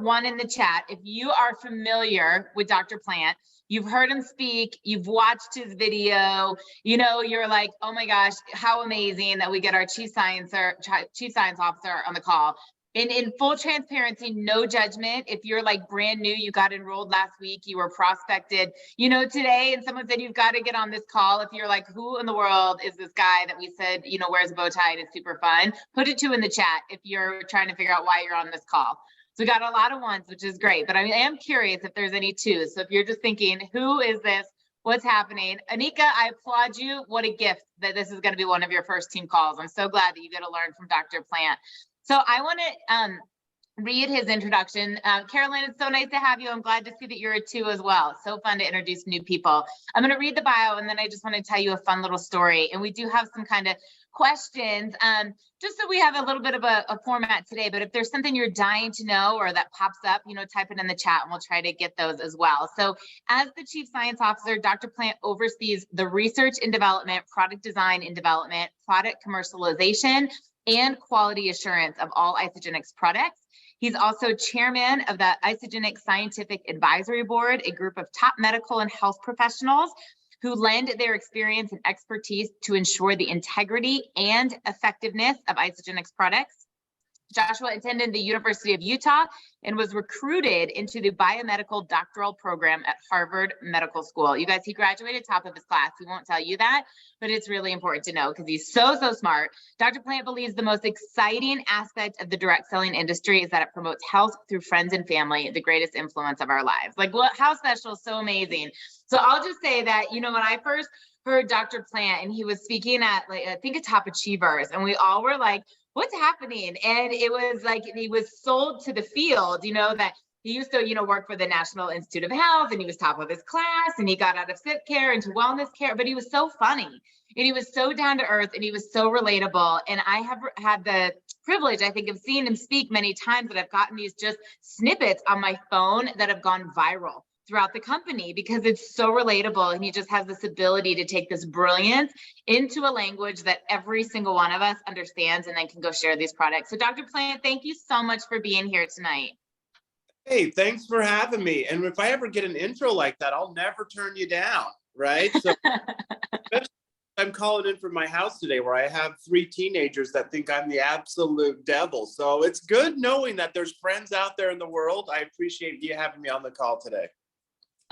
put one in the chat if you are familiar with Dr. Plant. You've heard him speak, you've watched his video, you know, you're like, oh my gosh, how amazing that we get our chief science officer on the call. And in full transparency, no judgment. If you're like brand new, you got enrolled last week, you were prospected, you know, today, and someone said, you've got to get on this call. If you're like, who in the world is this guy that we said, you know, wears a bow tie and is super fun, put it 2 in the chat if you're trying to figure out why you're on this call. So we got a lot of ones, which is great, but I am curious if there's any 2s. So if you're just thinking, who is this? What's happening? Anika, I applaud you. What a gift that this is going to be one of your first team calls. I'm so glad that you get to learn from Dr. Plant. So I want to read his introduction. Carolyn, it's so nice to have you. I'm glad to see that you're a 2 as well. So fun to introduce new people. I'm going to read the bio, and then I just want to tell you a fun little story. And we do have some kind of questions, just so we have a little bit of a format today. But if there's something you're dying to know or that pops up, you know, type it in the chat and we'll try to get those as well. So as the Chief Science Officer, Dr. Plant oversees the research and development, product design and development, product commercialization, and quality assurance of all Isagenix products. He's also chairman of the Isagenix Scientific Advisory Board, a group of top medical and health professionals who lend their experience and expertise to ensure the integrity and effectiveness of Isagenix products. Joshua attended the University of Utah and was recruited into the biomedical doctoral program at Harvard Medical School. You guys, he graduated top of his class. He won't tell you that, but it's really important to know because he's so smart. Dr. Plant believes the most exciting aspect of the direct selling industry is that it promotes health through friends and family, the greatest influence of our lives. Like, what? How special, so amazing. So I'll just say that, you know, when I first heard Dr. Plant and he was speaking at, like, I think at Top Achievers, and we all were like, what's happening? And it was like, he was sold to the field, you know, that he used to, you know, work for the National Institute of Health, and he was top of his class, and he got out of sick care into wellness care, but he was so funny, and he was so down to earth, and he was so relatable. And I have had the privilege, I think, of seeing him speak many times, that I've gotten these just snippets on my phone that have gone viral throughout the company because it's so relatable, and he just has this ability to take this brilliance into a language that every single one of us understands and then can go share these products. So Dr. Plant, thank you so much for being here tonight. Hey, thanks for having me. And if I ever get an intro like that, I'll never turn you down, right? So I'm calling in from my house today where I have 3 teenagers that think I'm the absolute devil. So it's good knowing that there's friends out there in the world. I appreciate you having me on the call today.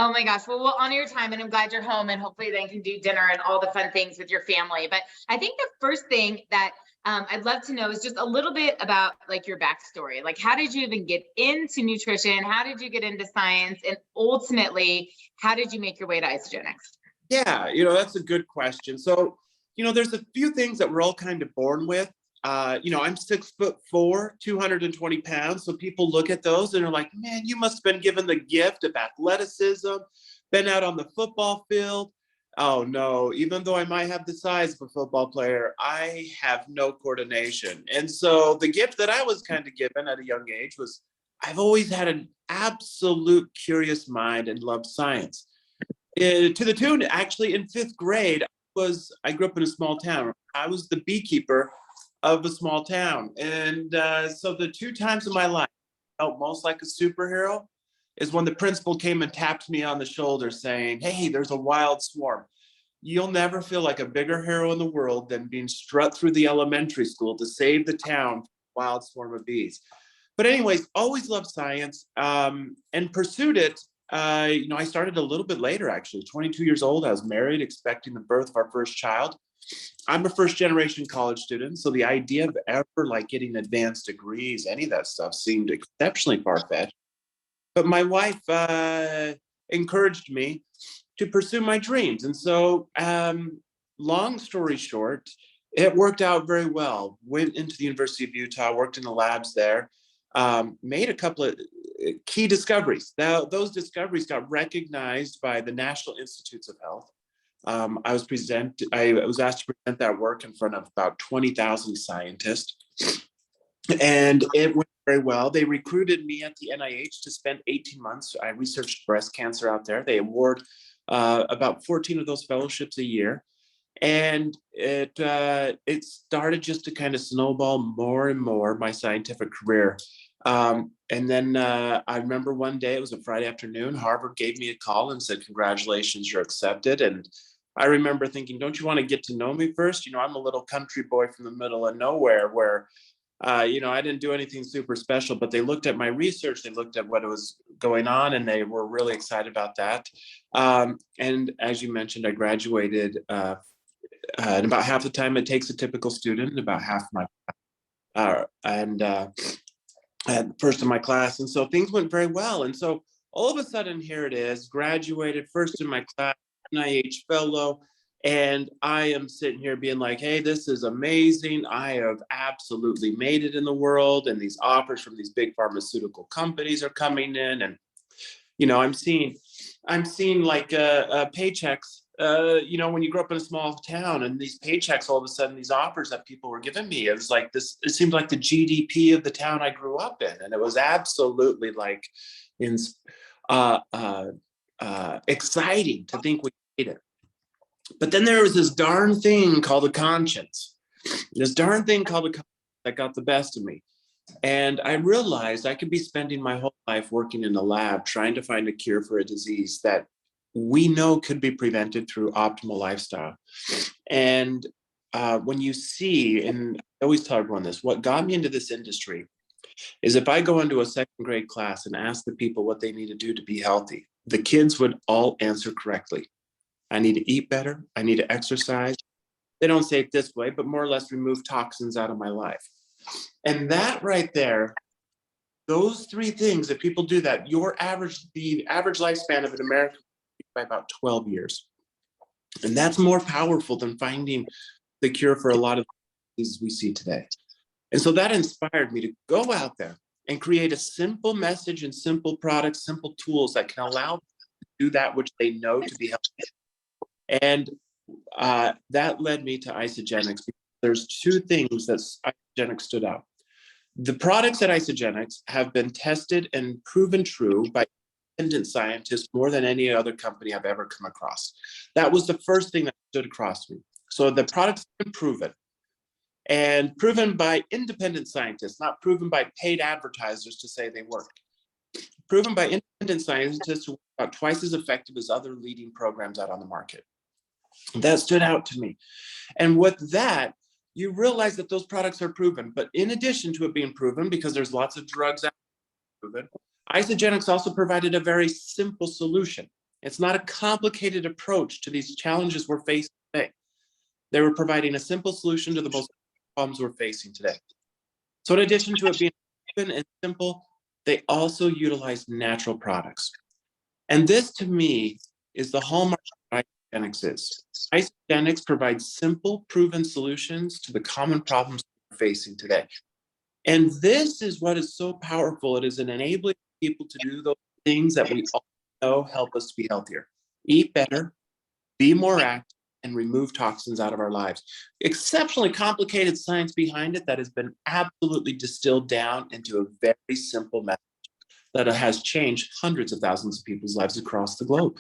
Oh my gosh, well, we'll honor your time, and I'm glad you're home, and hopefully then can do dinner and all the fun things with your family. But I think the first thing that I'd love to know is just a little bit about like your backstory. Like, how did you even get into nutrition? How did you get into science? And ultimately, how did you make your way to Isagenix? Yeah, you know, that's a good question. So, you know, there's a few things that we're all kind of born with. You know, I'm 6'4", 220 pounds. So people look at those and are like, man, you must have been given the gift of athleticism, been out on the football field. Oh no, even though I might have the size of a football player, I have no coordination. And so the gift that I was kind of given at a young age was, I've always had an absolute curious mind and loved science. To the tune, actually, in 5th grade, I grew up in a small town. I was the beekeeper of a small town. And so the 2 times in my life I felt most like a superhero is when the principal came and tapped me on the shoulder saying, hey, there's a wild swarm. You'll never feel like a bigger hero in the world than being strut through the elementary school to save the town from a wild swarm of bees. But anyways, always loved science and pursued it. You know, I started a little bit later, actually, 22 years old. I was married, expecting the birth of our first child. I'm a 1st-generation college student, so the idea of ever like getting advanced degrees, any of that stuff seemed exceptionally far-fetched. But my wife encouraged me to pursue my dreams. And so long story short, it worked out very well. Went into the University of Utah, worked in the labs there, made a couple of key discoveries. Now, those discoveries got recognized by the National Institutes of Health. I was asked to present that work in front of about 20,000 scientists, and it went very well. They recruited me at the NIH to spend 18 months. I researched breast cancer out there. They award about 14 of those fellowships a year. And it started just to kind of snowball more and more my scientific career. And then I remember one day, it was a Friday afternoon, Harvard gave me a call and said, congratulations, you're accepted. And I remember thinking, don't you want to get to know me first? You know, I'm a little country boy from the middle of nowhere where, you know, I didn't do anything super special, but they looked at my research, they looked at what was going on, and they were really excited about that. And as you mentioned, I graduated in about half the time it takes a typical student, about half my, at first in my class. And so things went very well. And so all of a sudden, here it is, graduated first in my class, NIH fellow. And I am sitting here being like, hey, this is amazing. I have absolutely made it in the world. And these offers from these big pharmaceutical companies are coming in. And, you know, I'm seeing like paychecks, you know, when you grow up in a small town and these paychecks, all of a sudden, these offers that people were giving me, it was like this, it seemed like the GDP of the town I grew up in. And it was absolutely like exciting to think we made it. But then there was this darn thing called the conscience, that got the best of me. And I realized I could be spending my whole life working in a lab trying to find a cure for a disease that we know could be prevented through optimal lifestyle. And when you see, and I always tell everyone this, what got me into this industry is if I go into a second grade class and ask the people what they need to do to be healthy, the kids would all answer correctly. I need to eat better. I need to exercise. They don't say it this way, but more or less remove toxins out of my life. And that right there, those three things, if people do that, the average lifespan of an American by about 12 years. And that's more powerful than finding the cure for a lot of diseases we see today. And so that inspired me to go out there and create a simple message and simple products, simple tools that can allow them to do that which they know to be healthy. And that led me to Isagenix. There's two things that Isagenix stood out. The products at Isagenix have been tested and proven true by independent scientists more than any other company I've ever come across. That was the first thing that stood across me. So the products have been proven, and proven by independent scientists, not proven by paid advertisers to say they work. Proven by independent scientists who are about twice as effective as other leading programs out on the market. That stood out to me. And with that, you realize that those products are proven. But in addition to it being proven, because there's lots of drugs out there proven, Isagenix also provided a very simple solution. It's not a complicated approach to these challenges we're facing today. They were providing a simple solution to the most problems we're facing today. So in addition to it being open and simple, they also utilize natural products. And this to me is the hallmark of Isagenix is. Isagenix provides simple, proven solutions to the common problems we're facing today. And this is what is so powerful. It is an enabling people to do those things that we all know help us to be healthier. Eat better, be more active, and remove toxins out of our lives. Exceptionally complicated science behind it that has been absolutely distilled down into a very simple message that has changed hundreds of thousands of people's lives across the globe.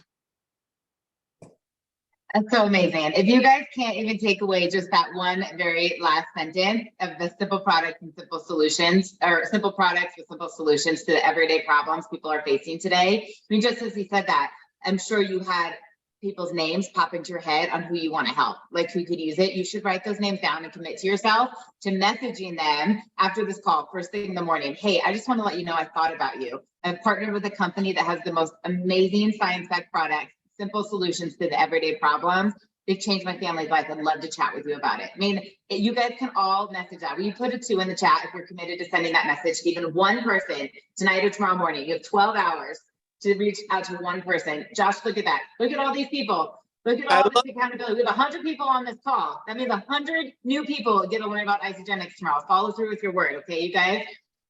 That's so amazing. If you guys can't even take away just that one very last sentence of the simple products and simple solutions, or simple products with simple solutions to the everyday problems people are facing today. I mean, just as he said that, I'm sure you had people's names pop into your head on who you want to help, like who could use it. You should write those names down and commit to yourself to messaging them after this call, first thing in the morning. Hey, I just want to let you know I thought about you. I've partnered with a company that has the most amazing science-backed products, simple solutions to the everyday problems. They've changed my family's life. I'd love to chat with you about it. I mean, you guys can all message that. Will you put a 2 in the chat if you're committed to sending that message to even one person tonight or tomorrow morning? You have 12 hours to reach out to one person. Josh, look at that. Look at all these people. Look at all this accountability. We have 100 people on this call. That means 100 new people get to learn about Isagenix tomorrow. Follow through with your word, okay, you guys?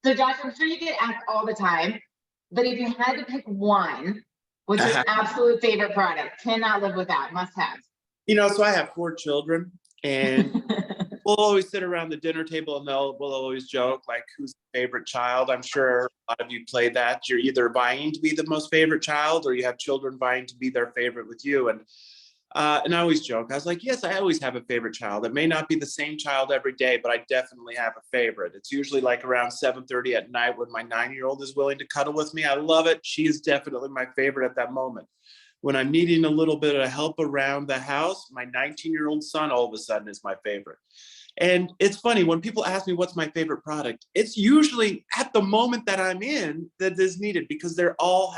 So Josh, I'm sure you get asked all the time, but if you had to pick one, what's your absolute favorite product? Cannot live without, must have. You know, so I have 4 children, and we'll always sit around the dinner table and we'll always joke, like, who's the favorite child? I'm sure a lot of you play that. You're either vying to be the most favorite child, or you have children vying to be their favorite with you. And And I always joke, I was like, yes, I always have a favorite child. It may not be the same child every day, but I definitely have a favorite. It's usually like around 7:30 at night when my 9-year-old is willing to cuddle with me. I love it. She is definitely my favorite at that moment. When I'm needing a little bit of help around the house, my 19-year-old son all of a sudden is my favorite. And it's funny when people ask me what's my favorite product, it's usually at the moment that I'm in that is needed because they're all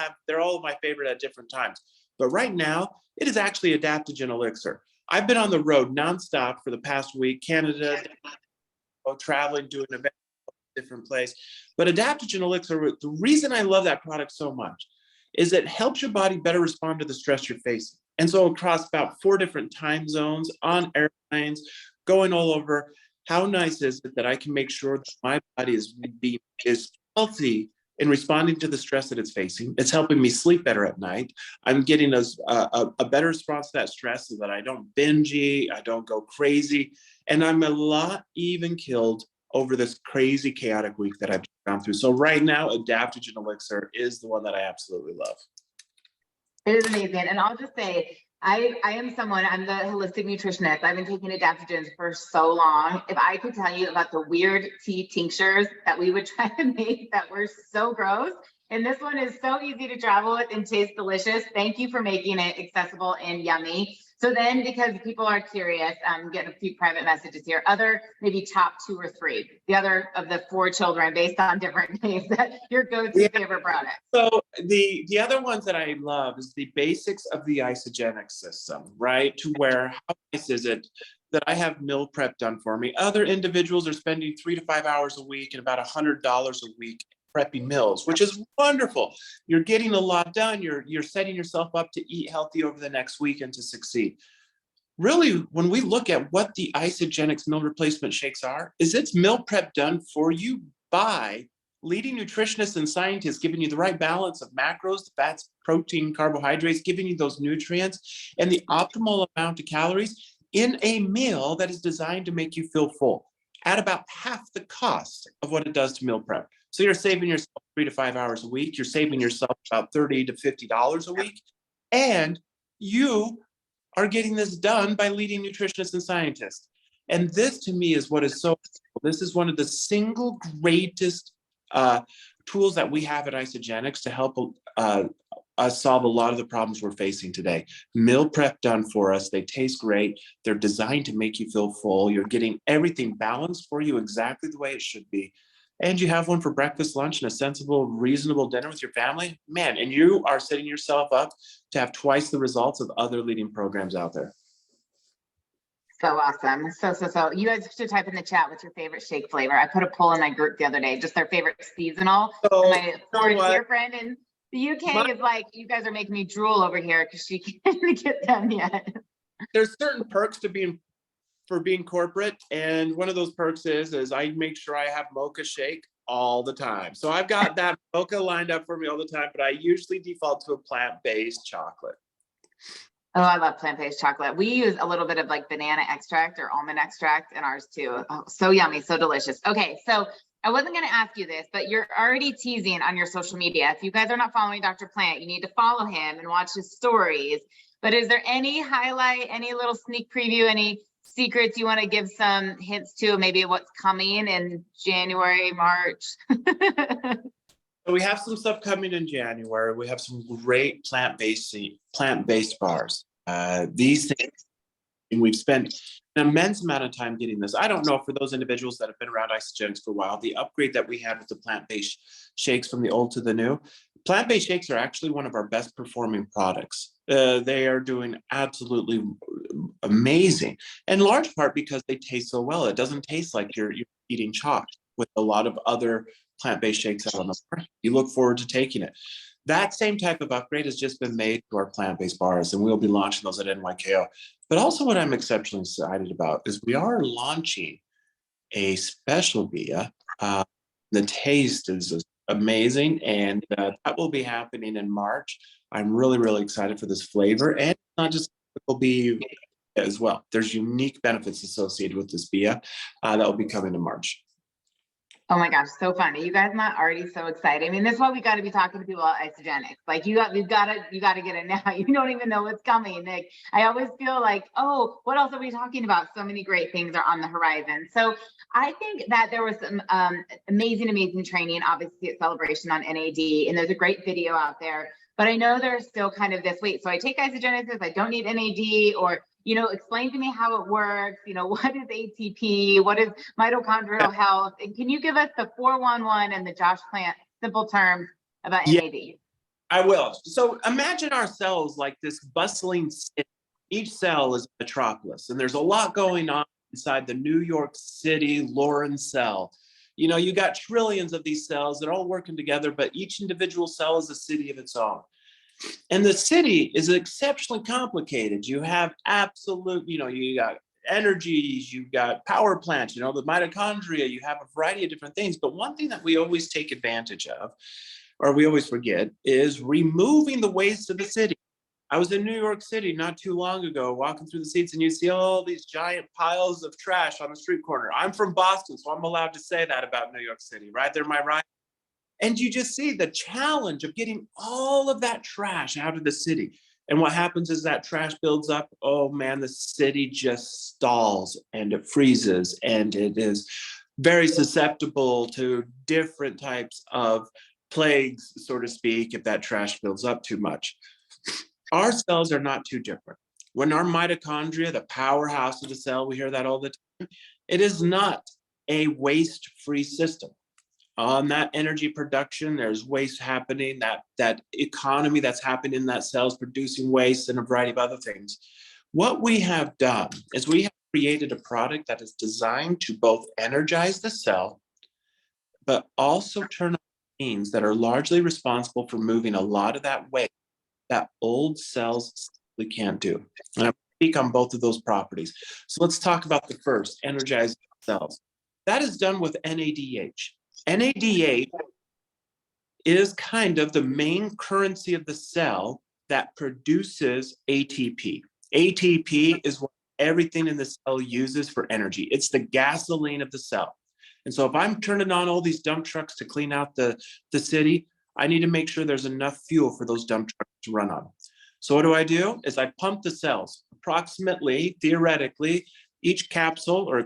my favorite at different times. But right now, it is actually Adaptogen Elixir. I've been on the road nonstop for the past week, Canada, traveling, doing events, different place. But Adaptogen Elixir, the reason I love that product so much is it helps your body better respond to the stress you're facing. And so across about 4 different time zones, on airplanes, going all over, how nice is it that I can make sure that my body is healthy in responding to the stress that it's facing. It's helping me sleep better at night. I'm getting a better response to that stress so that I don't binge eat, I don't go crazy, and I'm a lot even killed over this crazy chaotic week that I've gone through. So right now, Adaptogen Elixir is the one that I absolutely love. It is amazing. And I'll just say, I'm the holistic nutritionist. I've been taking adaptogens for so long. If I could tell you about the weird tea tinctures that we would try to make that were so gross. And this one is so easy to travel with and tastes delicious. Thank you for making it accessible and yummy. So then, because people are curious, I'm getting a few private messages here. Other maybe top 2 or 3. The other of the 4 children, based on different names, that your go-to favorite product. So the other ones that I love is the basics of the isogenic system, right? To where how nice is it that I have meal prep done for me? Other individuals are spending 3 to 5 hours a week and about $100 a week prepping meals, which is wonderful. You're getting a lot done. You're setting yourself up to eat healthy over the next week and to succeed. Really, when we look at what the Isagenix meal replacement shakes are, is it's meal prep done for you by leading nutritionists and scientists, giving you the right balance of macros, the fats, protein, carbohydrates, giving you those nutrients and the optimal amount of calories in a meal that is designed to make you feel full at about half the cost of what it does to meal prep. So you're saving yourself 3 to 5 hours a week. You're saving yourself about $30 to $50 a week. And you are getting this done by leading nutritionists and scientists. And this to me is what is so cool. This is one of the single greatest tools that we have at Isagenix to help us solve a lot of the problems we're facing today. Meal prep done for us. They taste great. They're designed to make you feel full. You're getting everything balanced for you exactly the way it should be. And you have one for breakfast, lunch, and a sensible, reasonable dinner with your family, man, and you are setting yourself up to have twice the results of other leading programs out there. So awesome. So you guys should type in the chat what's your favorite shake flavor. I put a poll in my group the other day, just their favorite seasonal. So, my poor dear friend in the UK is like, you guys are making me drool over here because she can't get them yet. There's certain perks to being corporate, and one of those perks is I make sure I have mocha shake all the time. So I've got that mocha lined up for me all the time, but I usually default to a plant-based chocolate. Oh, I love plant-based chocolate. We use a little bit of like banana extract or almond extract in ours too. Oh, so yummy, so delicious. Okay, so I wasn't going to ask you this, but you're already teasing on your social media. If you guys are not following Dr. Plant, you need to follow him and watch his stories. But is there any highlight, any little sneak preview, any secrets you want to give some hints to, maybe what's coming in January, March? So we have some stuff coming in January. We have some great plant-based bars. These things, and we've spent an immense amount of time getting this. I don't know, for those individuals that have been around Isagenix for a while, the upgrade that we had with the plant-based shakes from the old to the new. Plant-based shakes are actually one of our best performing products. They are doing absolutely amazing, in large part because they taste so well. It doesn't taste like you're eating chalk with a lot of other plant-based shakes out on the market. You look forward to taking it. That same type of upgrade has just been made to our plant-based bars, and we'll be launching those at NYKO. But also what I'm exceptionally excited about is we are launching a special Bia. The taste is amazing, and that will be happening in March. I'm really, really excited for this flavor, and not just it will be as well. There's unique benefits associated with this Bia that will be coming in March. Oh my gosh, so funny. You guys not already so excited. I mean, this is why we got to be talking to people about Isogenics. Like you've got to get it now. You don't even know what's coming. Like I always feel like, oh, what else are we talking about? So many great things are on the horizon. So I think that there was some amazing training, obviously at Celebration on NAD, and there's a great video out there. But I know there's still kind of this, wait, so I take Isagenesis, I don't need NAD, or explain to me how it works. What is ATP? What is mitochondrial health? And can you give us the 411 and the Josh Plant simple terms about NAD? I will. So imagine our cells like this bustling city. Each cell is a metropolis, and there's a lot going on inside the New York City Lawrence cell. You got trillions of these cells that are all working together, but each individual cell is a city of its own. And the city is exceptionally complicated. You have absolute, you got energies, you've got power plants, the mitochondria, you have a variety of different things. But one thing that we always take advantage of, or we always forget, is removing the waste of the city. I was in New York City not too long ago, walking through the streets, and you see all these giant piles of trash on the street corner. I'm from Boston, so I'm allowed to say that about New York City, right? They're my right. And you just see the challenge of getting all of that trash out of the city. And what happens is that trash builds up. Oh man, the city just stalls and it freezes, and it is very susceptible to different types of plagues, so to speak, if that trash builds up too much. Our cells are not too different. When our mitochondria, the powerhouse of the cell, we hear that all the time, it is not a waste-free system. On that energy production, there's waste happening, that economy that's happening in that cell is producing waste and a variety of other things. What we have done is we have created a product that is designed to both energize the cell, but also turn on genes that are largely responsible for moving a lot of that waste that old cells simply can't do. And I speak on both of those properties. So let's talk about the first, energizing cells. That is done with NADH. NADH is kind of the main currency of the cell that produces ATP. ATP is what everything in the cell uses for energy. It's the gasoline of the cell. And so if I'm turning on all these dump trucks to clean out the city, I need to make sure there's enough fuel for those dump trucks to run on. So what do? Is I pump the cells. Approximately, theoretically, each serving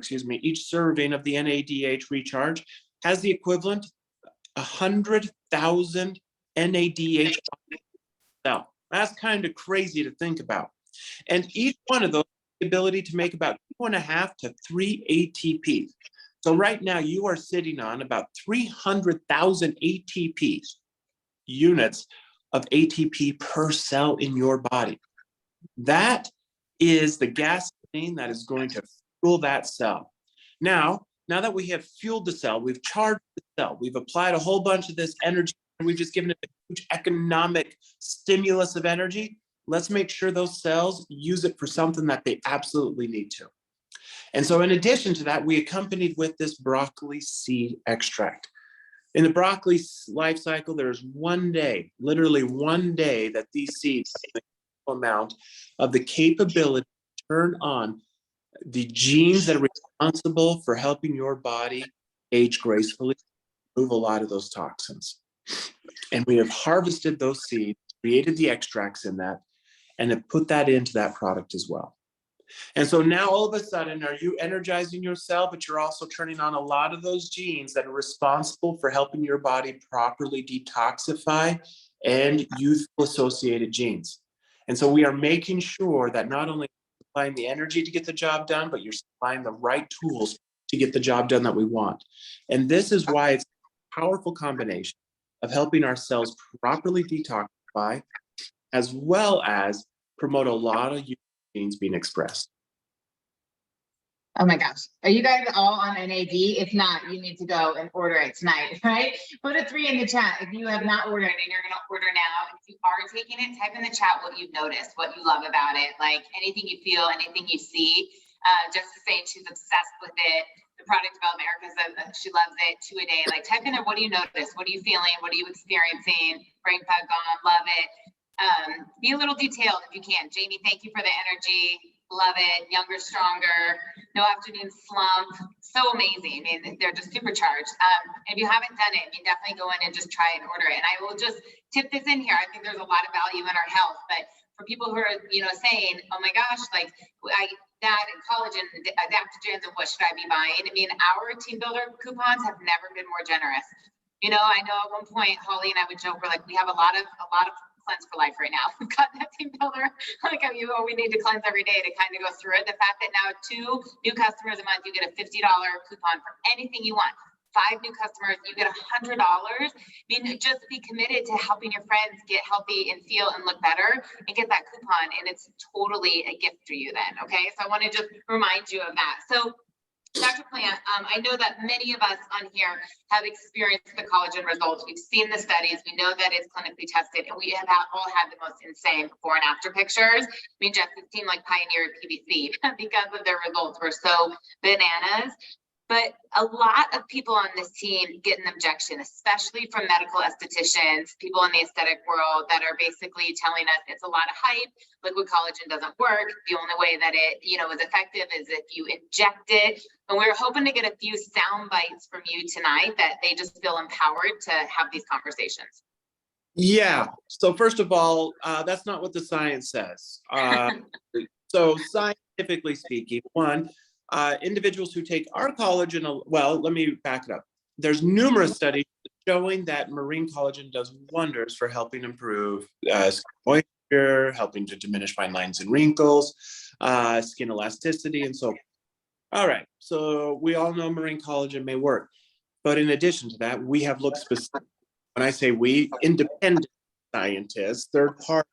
of the NADH recharge has the equivalent 100,000 NADH cell. That's kind of crazy to think about. And each one of those has the ability to make about 2.5 to 3 ATPs. So right now you are sitting on about 300,000 ATPs, units of ATP per cell in your body. That is the gasoline that is going to fuel that cell. Now that we have fueled the cell, we've charged the cell, we've applied a whole bunch of this energy, and we've just given it a huge economic stimulus of energy, let's make sure those cells use it for something that they absolutely need to. And so in addition to that, we accompanied with this broccoli seed extract. In the broccoli life cycle, there's one day, literally one day, that these seeds have the amount of the capability to turn on the genes that are responsible for helping your body age gracefully, move a lot of those toxins. And we have harvested those seeds, created the extracts in that, and have put that into that product as well. And so now all of a sudden, are you energizing your cell, but you're also turning on a lot of those genes that are responsible for helping your body properly detoxify and youthful associated genes. And so we are making sure that not only supplying the energy to get the job done, but you're supplying the right tools to get the job done that we want. And this is why it's a powerful combination of helping our cells properly detoxify, as well as promote a lot of genes being expressed. Oh my gosh. Are you guys all on NAD? If not, you need to go and order it tonight, right? Put a 3 in the chat if you have not ordered and you're going to order now. If you are taking it, type in the chat what you've noticed, what you love about it, like anything you feel, anything you see. Just to say she's obsessed with it. The product development, Erica says that she loves it, 2 a day. Like type in there, what do you notice? What are you feeling? What are you experiencing? Brain fog gone, love it. Be a little detailed if you can. Jamie, thank you for the energy. love it. Younger, stronger, no afternoon slump. So amazing. I mean, they're just supercharged. If you haven't done it, you definitely go in and just try and order it. And I will just tip this in here. I think there's a lot of value in our health, but for people who are, saying, oh my gosh, like that and collagen, adaptogens, and what should I be buying? I mean, our team builder coupons have never been more generous. I know at one point, Holly and I would joke, we're like, we have a lot of cleanse for life right now. We've got that team builder, like we need to cleanse every day to kind of go through it. The fact that now 2 new customers a month, you get a $50 coupon for anything you want. 5 new customers, you get $100. I mean, just be committed to helping your friends get healthy and feel and look better and get that coupon. And it's totally a gift for you then. Okay. So I want to just remind you of that. So Dr. Plant, I know that many of us on here have experienced the collagen results. We've seen the studies. We know that it's clinically tested, and we have all had the most insane before and after pictures. I mean, Jess's team pioneered PBC because of their results were so bananas. But a lot of people on this team get an objection, especially from medical estheticians, people in the aesthetic world that are basically telling us it's a lot of hype. Liquid collagen doesn't work. The only way that it, is effective is if you inject it. And we were hoping to get a few sound bites from you tonight that they just feel empowered to have these conversations. Yeah. So first of all, that's not what the science says. So scientifically speaking, one, individuals who take our collagen, well, let me back it up. There's numerous studies showing that marine collagen does wonders for helping improve skin moisture, helping to diminish fine lines and wrinkles, skin elasticity, and so forth. All right, so we all know marine collagen may work, but in addition to that, we have looked specifically. When I say we, independent scientists, third party,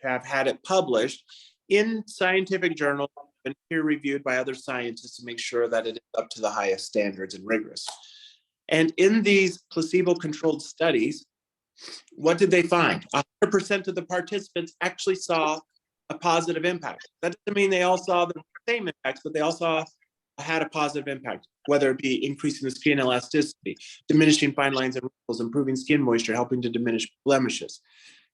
have had it published in scientific journals and peer reviewed by other scientists to make sure that it is up to the highest standards and rigorous. And in these placebo-controlled studies, what did they find? 100% of the participants actually saw a positive impact. That doesn't mean they all saw the same impacts, but they all had a positive impact, whether it be increasing the skin elasticity, diminishing fine lines and wrinkles, improving skin moisture, helping to diminish blemishes.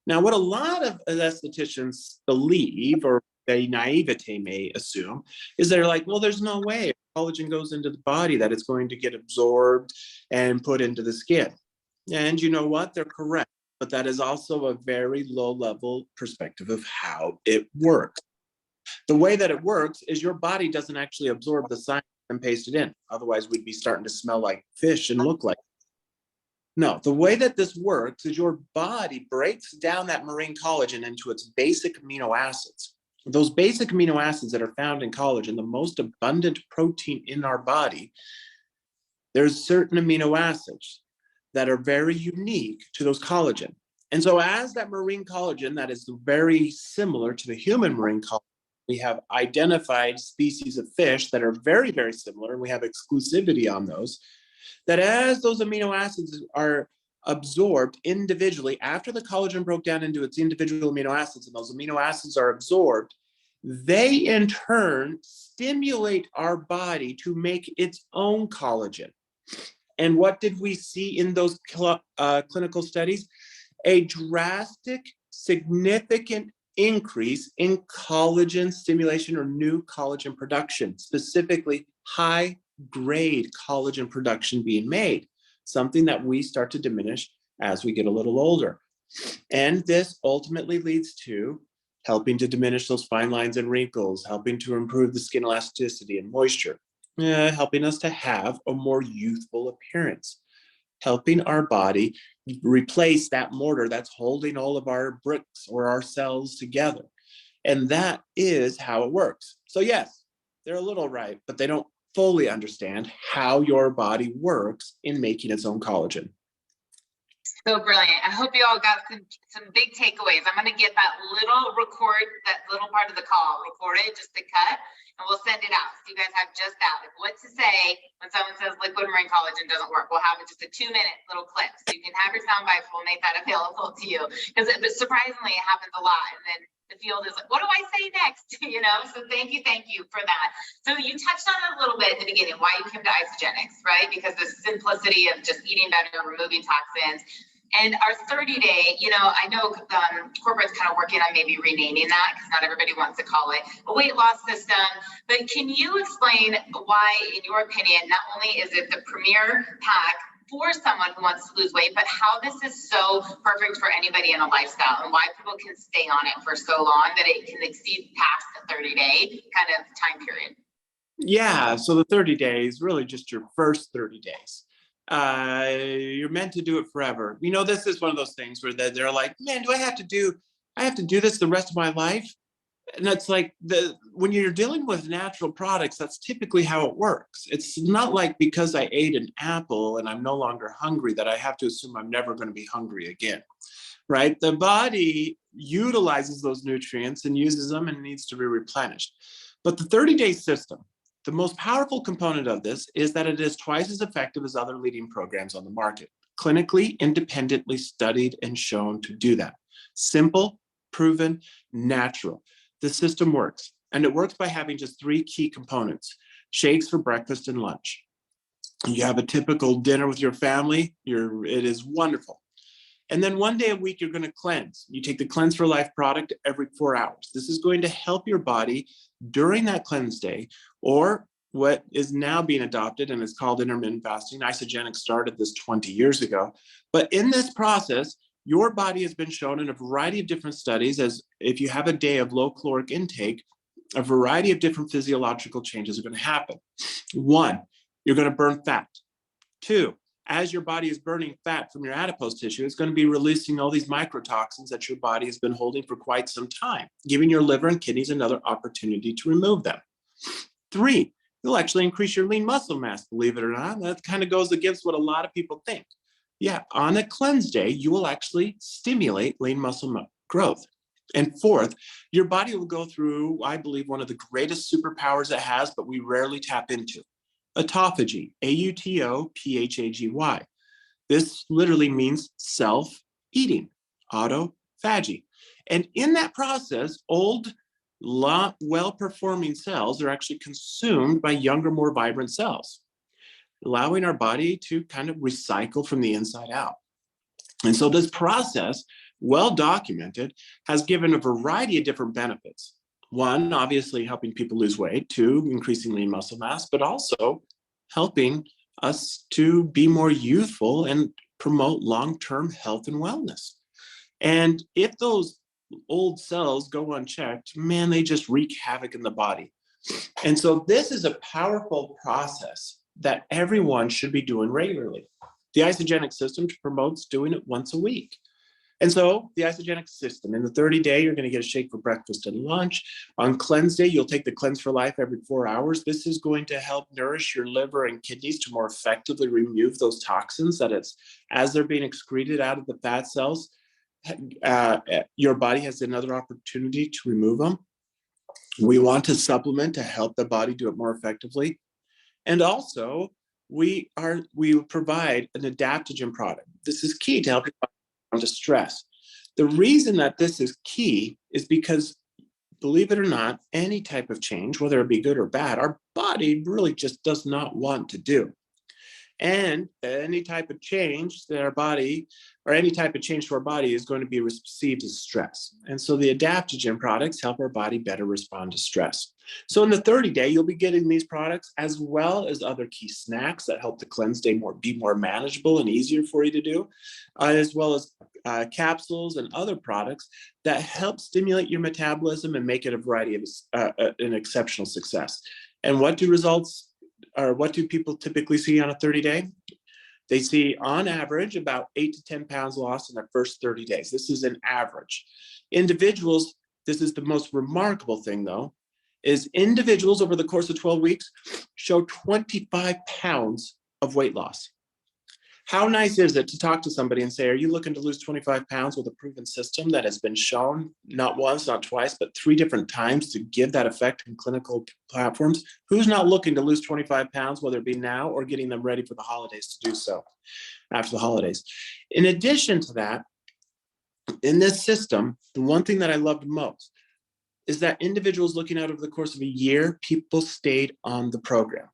Now, what a lot of estheticians believe, or the naivete may assume, is they're like, well, there's no way if collagen goes into the body that it's going to get absorbed and put into the skin. And you know what? They're correct. But that is also a very low level perspective of how it works. The way that it works is your body doesn't actually absorb the science and paste it in. Otherwise, we'd be starting to smell like fish and look like. No, the way that this works is your body breaks down that marine collagen into its basic amino acids. Those basic amino acids that are found in collagen, the most abundant protein in our body, there's certain amino acids that are very unique to those collagen. And so as that marine collagen that is very similar to the human marine collagen, we have identified species of fish that are very, very similar, and we have exclusivity on those, that as those amino acids are absorbed individually, after the collagen broke down into its individual amino acids, and those amino acids are absorbed, they in turn stimulate our body to make its own collagen. And what did we see in those clinical studies? A drastic, significant increase in collagen stimulation or new collagen production, specifically high-grade collagen production being made, something that we start to diminish as we get a little older. And this ultimately leads to helping to diminish those fine lines and wrinkles, helping to improve the skin elasticity and moisture, helping us to have a more youthful appearance, helping our body replace that mortar that's holding all of our bricks or our cells together. And that is how it works. So yes, they're a little right, but they don't fully understand how your body works in making its own collagen. So brilliant. I hope you all got some big takeaways. I'm going to get that little part of the call recorded just to cut, and we'll send it out. So you guys have just that, like what to say when someone says liquid marine collagen doesn't work. We'll have just a 2-minute little clip. So you can have your sound bites. We'll make that available to you. Because surprisingly, it happens a lot. And then the field is like, what do I say next? So thank you for that. So you touched on it a little bit in the beginning, why you came to Isagenix, right? Because the simplicity of just eating better, removing toxins. And our 30-day, I know corporate's kind of working on maybe renaming that because not everybody wants to call it a weight loss system. But can you explain why, in your opinion, not only is it the premier pack for someone who wants to lose weight, but how this is so perfect for anybody in a lifestyle and why people can stay on it for so long that it can exceed past the 30-day kind of time period? Yeah, so the 30 days, really just your first 30 days. You're meant to do it forever. This is one of those things where they're like, man, do I have to do this the rest of my life? And that's like when you're dealing with natural products, that's typically how it works. It's not like because I ate an apple and I'm no longer hungry that I have to assume I'm never going to be hungry again, right? The body utilizes those nutrients and uses them and needs to be replenished. But the 30-day system, the most powerful component of this is that it is twice as effective as other leading programs on the market, clinically, independently studied and shown to do that. Simple, proven, natural. The system works, and it works by having just 3 key components: shakes for breakfast and lunch. You have a typical dinner with your family, it is wonderful. And then 1 day a week, you're going to cleanse. You take the Cleanse for Life product every 4 hours. This is going to help your body during that cleanse day, or what is now being adopted and is called intermittent fasting. Isagenix started this 20 years ago. But in this process, your body has been shown in a variety of different studies as if you have a day of low caloric intake, a variety of different physiological changes are going to happen. 1, you're going to burn fat. 2, as your body is burning fat from your adipose tissue, it's going to be releasing all these microtoxins that your body has been holding for quite some time, giving your liver and kidneys another opportunity to remove them. 3, you'll actually increase your lean muscle mass, believe it or not. That kind of goes against what a lot of people think. Yeah, on a cleanse day, you will actually stimulate lean muscle growth. And 4th, your body will go through, I believe, one of the greatest superpowers it has, but we rarely tap into: autophagy, AUTOPHAGY. This literally means self-eating, autophagy. And in that process, old, well-performing cells are actually consumed by younger, more vibrant cells, allowing our body to kind of recycle from the inside out. And so this process, well documented, has given a variety of different benefits. 1, obviously helping people lose weight. 2, increasing lean muscle mass, but also helping us to be more youthful and promote long-term health and wellness. And if those old cells go unchecked, man, they just wreak havoc in the body. And so this is a powerful process that everyone should be doing regularly. The Isagenix system promotes doing it once a week. And so the Isagenix system, in the 30-day, you're going to get a shake for breakfast and lunch. On cleanse day, you'll take the Cleanse for Life every 4 hours. This is going to help nourish your liver and kidneys to more effectively remove those toxins that as they're being excreted out of the fat cells, your body has another opportunity to remove them. We want to supplement to help the body do it more effectively. And also, we provide an adaptogen product. This is key to help your body respond to stress. The reason that this is key is because, believe it or not, any type of change, whether it be good or bad, our body really just does not want to do. And any type of change that our body, or any type of change to our body, is going to be received as stress. And so the adaptogen products help our body better respond to stress. So in the 30-day, you'll be getting these products as well as other key snacks that help the cleanse day be more manageable and easier for you to do, as well as capsules and other products that help stimulate your metabolism and make it a variety of an exceptional success. And what do people typically see on a 30-day? They see, on average, about 8 to 10 pounds lost in their first 30 days. This is an average. Individuals, this is the most remarkable thing, though, is individuals over the course of 12 weeks show 25 pounds of weight loss. How nice is it to talk to somebody and say, are you looking to lose 25 pounds with a proven system that has been shown not once, not twice, but 3 different times to give that effect in clinical platforms? Who's not looking to lose 25 pounds, whether it be now or getting them ready for the holidays to do so after the holidays? In addition to that, in this system, the one thing that I loved most is that individuals looking out over the course of a year, people stayed on the program.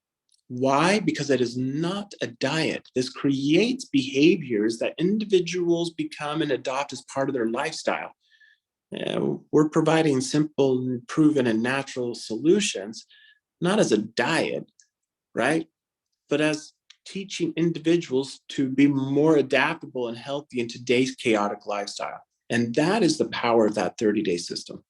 Why? Because it is not a diet. This creates behaviors that individuals become and adopt as part of their lifestyle. We're providing simple, and proven, and natural solutions, not as a diet, right? But as teaching individuals to be more adaptable and healthy in today's chaotic lifestyle. And that is the power of that 30-day system.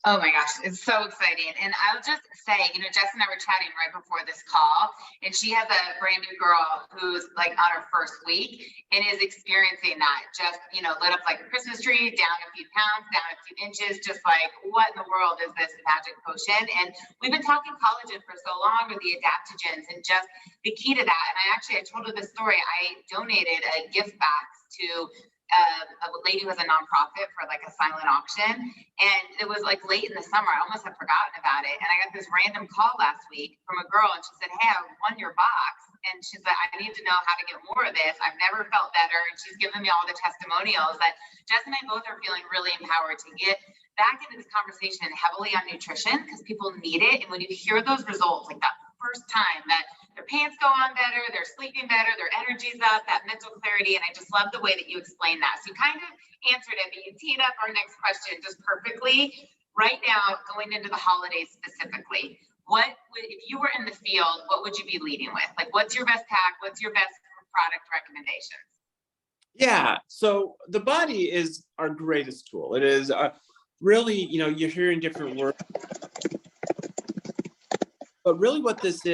Oh my gosh, it's so exciting. And I'll just say, Jess and I were chatting right before this call, and she has a brand new girl who's like on her first week and is experiencing that, just, lit up like a Christmas tree, down a few pounds, down a few inches, just like, what in the world is this magic potion? And we've been talking collagen for so long with the adaptogens and just the key to that. And I told her this story. I donated a gift box to a lady who has a nonprofit for like a silent auction, and it was like late in the summer. I almost had forgotten about it, and I got this random call last week from a girl, and she said, "Hey, I won your box," and she's like, "I need to know how to get more of this. I've never felt better." And she's given me all the testimonials that Jess and I both are feeling really empowered to get back into this conversation heavily on nutrition, because people need it. And when you hear those results, like that first time that their pants go on better, they're sleeping better, their energy's up, that mental clarity. And I just love the way that you explained that. So you kind of answered it, but you teed up our next question just perfectly. Right now, going into the holidays specifically, if you were in the field, what would you be leading with? Like, what's your best pack? What's your best product recommendations? Yeah, so the body is our greatest tool. It is really, you're hearing different words, but really what this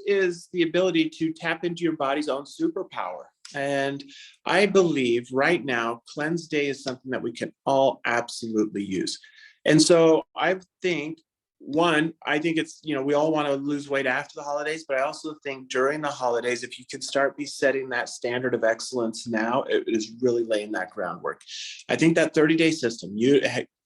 is the ability to tap into your body's own superpower. And I believe right now, Cleanse Day is something that we can all absolutely use. And so I think, it's, we all want to lose weight after the holidays, but I also think during the holidays, if you can start setting that standard of excellence now, it is really laying that groundwork. I think that 30-day system,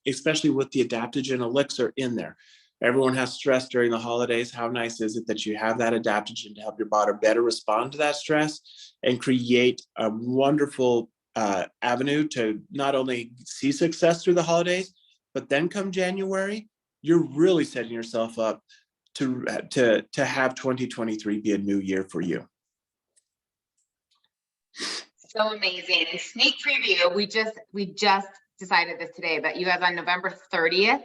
especially with the adaptogen elixir in there, everyone has stress during the holidays. How nice is it that you have that adaptogen to help your body better respond to that stress and create a wonderful avenue to not only see success through the holidays, but then come January, you're really setting yourself up to have 2023 be a new year for you. So amazing. And sneak preview, we just decided this today, but you guys on November 30th,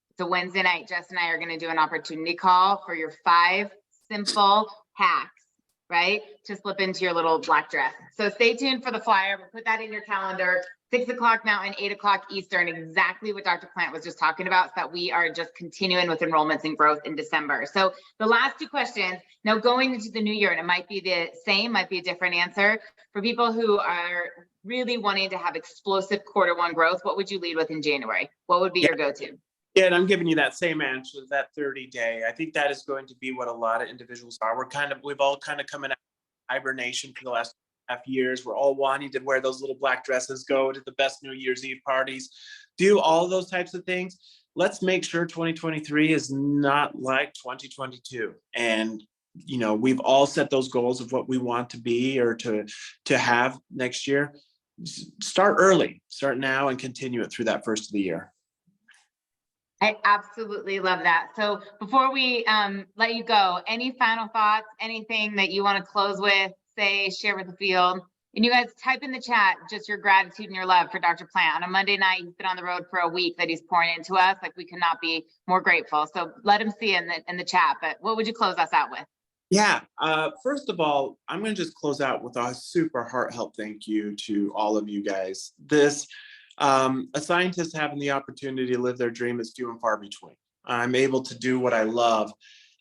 it's a Wednesday night, Jess and I are going to do an opportunity call for your 5 simple hacks, right, to slip into your little black dress. So stay tuned for the flyer. We'll put that in your calendar, 6 o'clock Mountain, 8 o'clock Eastern, exactly what Dr. Plant was just talking about, so that we are just continuing with enrollments and growth in December. So the last 2 questions, now going into the new year, and it might be the same, might be a different answer. For people who are really wanting to have explosive Q1 growth, what would you lead with in January? What would be your go-to? Yeah, and I'm giving you that same answer, that 30-day. I think that is going to be what a lot of individuals are. We've all kind of come in hibernation for the last half years. We're all wanting to wear those little black dresses, go to the best New Year's Eve parties, do all those types of things. Let's make sure 2023 is not like 2022. And, we've all set those goals of what we want to be or to have next year. Start early, start now, and continue it through that first of the year. I absolutely love that. So before we let you go, any final thoughts, anything that you want to close with, say, share with the field? And you guys type in the chat just your gratitude and your love for Dr. Plant. On a Monday night, he's been on the road for a week that he's pouring into us. Like, we cannot be more grateful. So let him see in the chat. But what would you close us out with? Yeah, first of all, I'm going to just close out with a super heartfelt thank you to all of you guys. A scientist having the opportunity to live their dream is few and far between. I'm able to do what I love.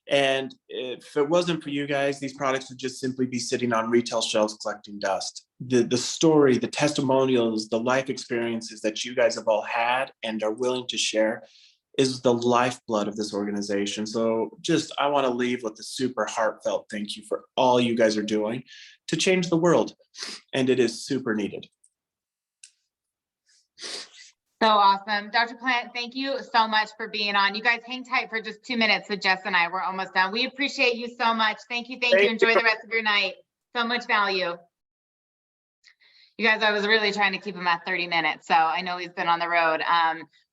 And if it wasn't for you guys, these products would just simply be sitting on retail shelves collecting dust. The story, the testimonials, the life experiences that you guys have all had and are willing to share is the lifeblood of this organization. So I want to leave with a super heartfelt thank you for all you guys are doing to change the world. And it is super needed. So awesome. Dr. Plant, thank you so much for being on. You guys hang tight for just 2 minutes with Jess and I. We're almost done. We appreciate you so much. Thank you. Enjoy the rest of your night. So much value. You guys, I was really trying to keep him at 30 minutes. So I know he's been on the road.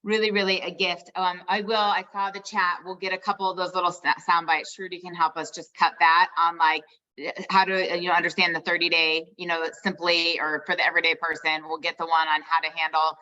Really, really a gift. I saw the chat. We'll get a couple of those little sound bites. Shruti can help us just cut that on like how to, understand the 30-day, simply, or for the everyday person. We'll get the one on how to handle,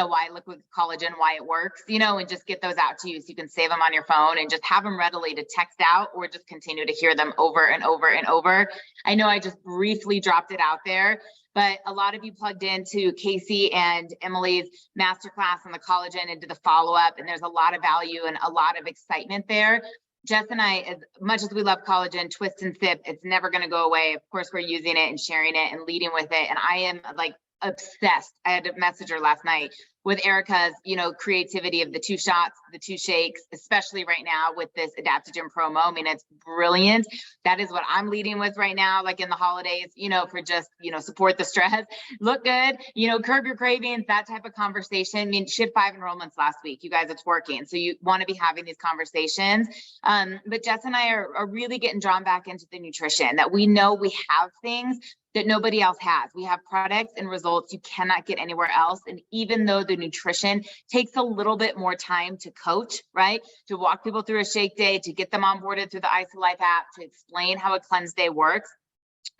why liquid collagen, why it works, and just get those out to you so you can save them on your phone and just have them readily to text out or just continue to hear them over and over and over. I know I just briefly dropped it out there, but a lot of you plugged into Casey and Emily's masterclass on the collagen and did the follow-up, and there's a lot of value and a lot of excitement there. Jess and I, as much as we love collagen, twist and sip, it's never going to go away. Of course, we're using it and sharing it and leading with it. And I am like obsessed. I had to message her last night with Erica's, creativity of the 2 shots, the 2 shakes, especially right now with this adaptogen promo. I mean, it's brilliant. That is what I'm leading with right now, like in the holidays, for just, support the stress, look good, curb your cravings, that type of conversation. I mean, she had 5 enrollments last week. You guys, it's working. So you want to be having these conversations. But Jess and I are really getting drawn back into the nutrition, that we know we have things that nobody else has. We have products and results you cannot get anywhere else. And even though the nutrition takes a little bit more time to coach, right? To walk people through a shake day, to get them onboarded through the IsoLife app, to explain how a cleanse day works.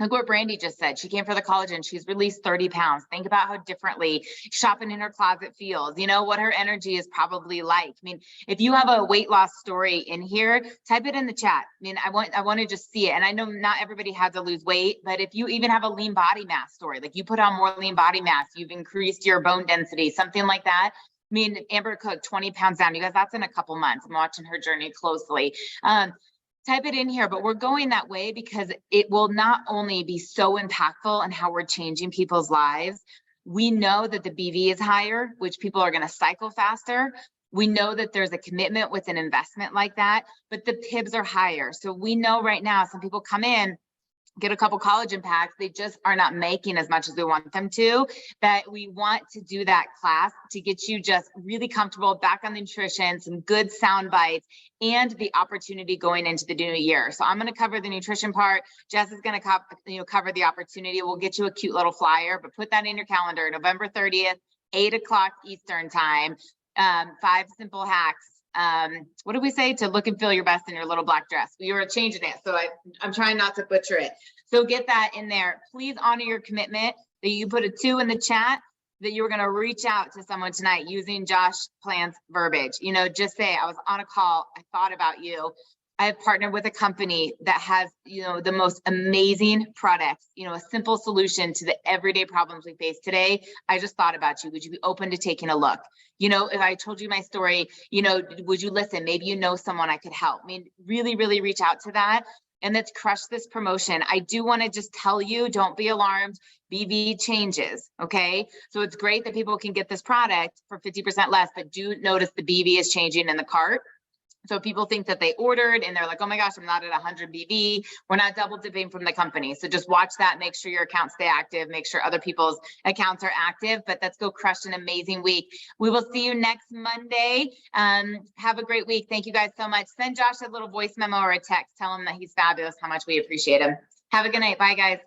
Look what Brandy just said. She came for the collagen. She's released 30 pounds. Think about how differently shopping in her closet feels. What her energy is probably like. I mean, if you have a weight loss story in here, type it in the chat. I mean, I want to just see it. And I know not everybody had to lose weight, but if you even have a lean body mass story, like you put on more lean body mass, you've increased your bone density, something like that. I mean, Amber Cook, 20 pounds down. You guys, that's in a couple months. I'm watching her journey closely. Type it in here, but we're going that way because it will not only be so impactful in how we're changing people's lives. We know that the BV is higher, which people are going to cycle faster. We know that there's a commitment with an investment like that, but the PIBs are higher. So we know right now, some people come in, get a couple collagen packs, they just are not making as much as we want them to, that we want to do that class to get you just really comfortable back on the nutrition, some good sound bites, and the opportunity going into the new year. So I'm going to cover the nutrition part. Jess is going to cover the opportunity. We'll get you a cute little flyer, but put that in your calendar, November 30th, 8 o'clock Eastern time, 5 simple hacks. What did we say? To look and feel your best in your little black dress. We were changing it, so I'm trying not to butcher it. So get that in there. Please honor your commitment that you put a 2 in the chat, that you were going to reach out to someone tonight using Josh Plant's verbiage. Just say, I was on a call, I thought about you. I have partnered with a company that has, the most amazing products, a simple solution to the everyday problems we face today. I just thought about you. Would you be open to taking a look? If I told you my story, would you listen? Maybe someone I could help. I mean, really, really reach out to that. And let's crush this promotion. I do want to just tell you, don't be alarmed. BV changes, okay? So it's great that people can get this product for 50% less, but do notice the BV is changing in the cart. So people think that they ordered and they're like, oh my gosh, I'm not at 100 BV. We're not double dipping from the company. So just watch that, make sure your accounts stay active, make sure other people's accounts are active, but let's go crush an amazing week. We will see you next Monday. Have a great week. Thank you guys so much. Send Josh a little voice memo or a text. Tell him that he's fabulous, how much we appreciate him. Have a good night. Bye guys.